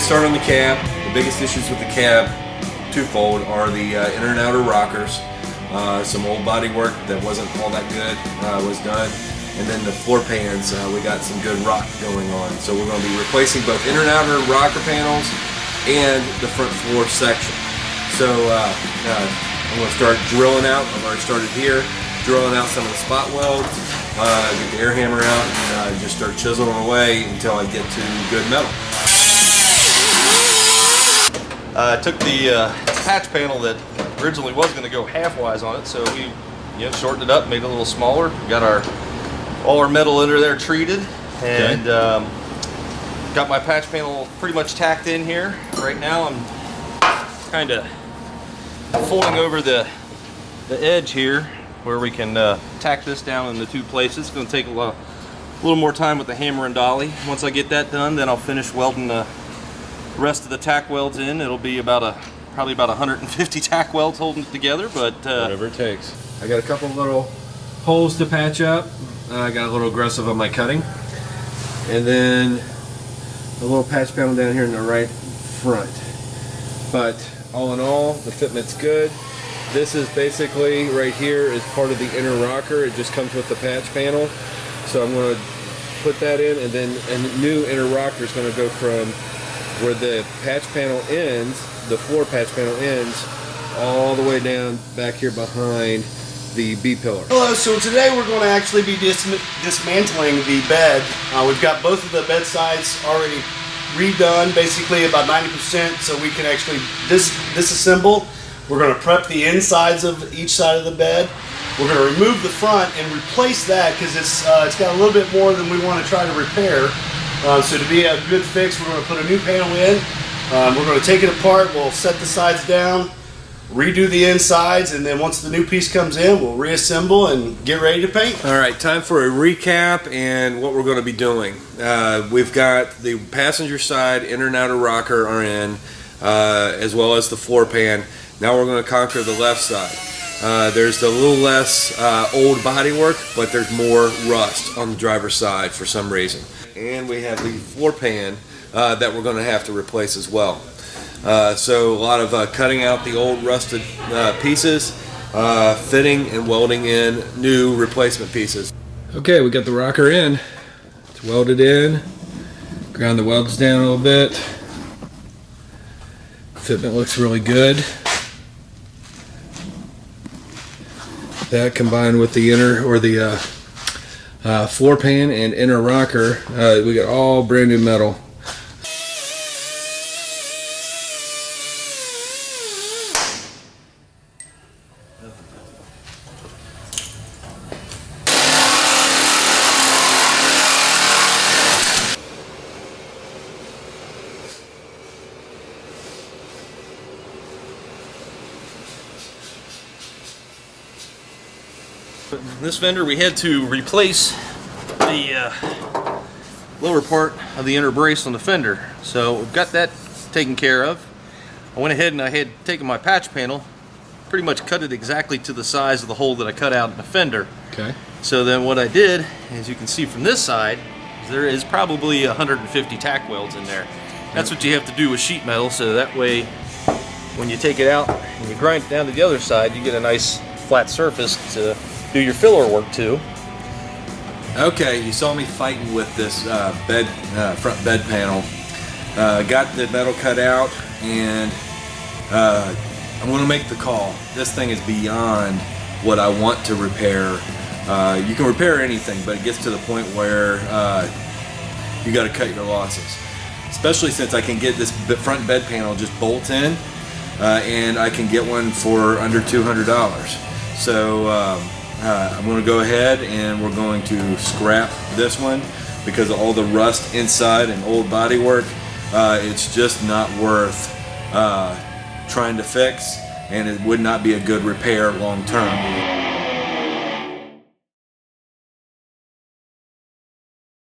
start on the cab. The biggest issues with the cab, twofold, are the inner and outer rockers. Some old body work that wasn't all that good was done. And then the floor pans, we got some good rot going on. So we're going to be replacing both inner and outer rocker panels and the front floor section. So I'm going to start drilling out. I've already started here, drilling out some of the spot welds, get the air hammer out, and just start chiseling away until I get to good metal. I took the patch panel that originally was going to go half-wise on it, so we shortened it up, made it a little smaller. Got all our metal under there treated, and got my patch panel pretty much tacked in here. Right now I'm kind of folding over the edge here where we can tack this down in the two places. It's going to take a little more time with the hammer and dolly. Once I get that done, then I'll finish welding the rest of the tack welds in. It'll be probably about 150 tack welds holding it together, but whatever it takes. I got a couple little holes to patch up. I got a little aggressive on my cutting, and then a little patch panel down here in the right front. But all in all, the fitment's good. This is basically right here is part of the inner rocker. It just comes with the patch panel. So I'm going to put that in, and then a new inner rocker is going to go from where the patch panel ends, the floor patch panel ends, all the way down back here behind the B-pillar. Hello, so today we're going to actually be dismantling the bed. We've got both of the bed sides already redone, basically about 90%, so we can actually disassemble. We're going to prep the insides of each side of the bed. We're going to remove the front and replace that because it's got a little bit more than we want to try to repair. So to be a good fix, we're going to put a new panel in. We're going to take it apart, we'll set the sides down, redo the insides, and then once the new piece comes in, we'll reassemble and get ready to paint. All right, time for a recap and what we're going to be doing. We've got the passenger side inner and outer rocker are in, as well as the floor pan. Now we're going to conquer the left side. There's a little less old body work, but there's more rust on the driver's side for some reason. And we have the floor pan that we're going to have to replace as well. So a lot of cutting out the old rusted pieces, fitting and welding in new replacement pieces. Okay, we got the rocker in. It's welded in. Ground the welds down a little bit. Fitment looks really good. That combined with the inner or the floor pan and inner rocker, we got all brand new metal. This fender, we had to replace the lower part of the inner brace on the fender, so we've got that taken care of. I went ahead and I had taken my patch panel, pretty much cut it exactly to the size of the hole that I cut out in the fender. Okay. So then what I did, as you can see from this side, there is probably 150 tack welds in there. That's what you have to do with sheet metal, so that way when you take it out and you grind it down to the other side, you get a nice flat surface to do your filler work too. Okay, you saw me fighting with this front bed panel. Got the metal cut out, and I'm going to make the call. This thing is beyond what I want to repair. You can repair anything, but it gets to the point where you got to cut your losses. Especially since I can get this front bed panel just bolt in, and I can get one for under $200. So I'm going to go ahead and we're going to scrap this one because of all the rust inside and old body work. It's just not worth trying to fix, and it would not be a good repair long term.